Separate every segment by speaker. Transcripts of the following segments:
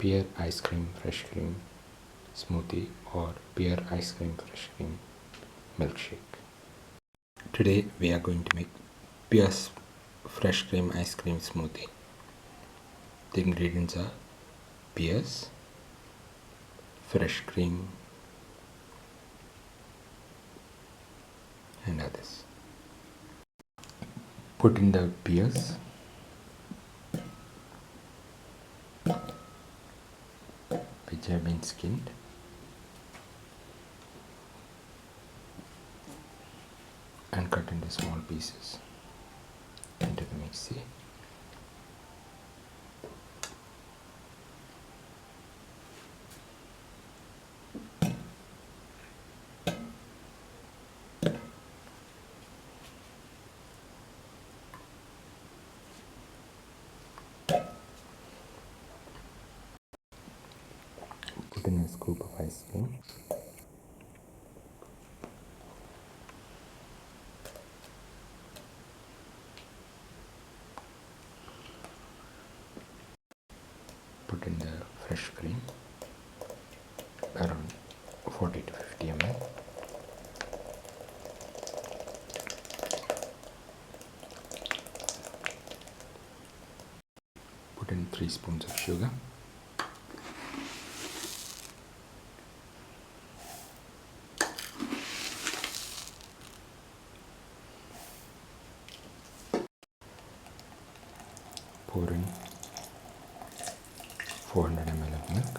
Speaker 1: pear ice cream fresh cream smoothie or pear ice cream fresh cream milkshake. Today we are going to make pear fresh cream ice cream smoothie. The ingredients are pears, fresh cream and others. Put in the pears, which have been skinned, and cut into small pieces into the mixie. Put in a scoop of ice cream. Put in the fresh cream, around 40 to 50 ml. Put in 3 spoons of sugar. Pour in 400 ml of milk.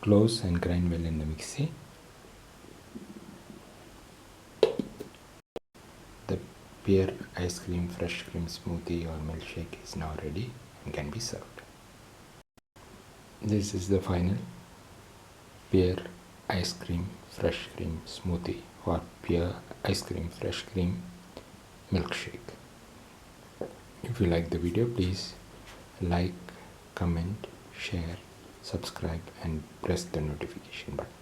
Speaker 1: Close and grind well in the mixie. The pear ice cream fresh cream smoothie or milkshake is now ready and can be served. This is the final pear ice cream fresh cream smoothie or pear ice cream fresh cream milkshake. If you like the video, please like, comment, share, subscribe and press the notification button.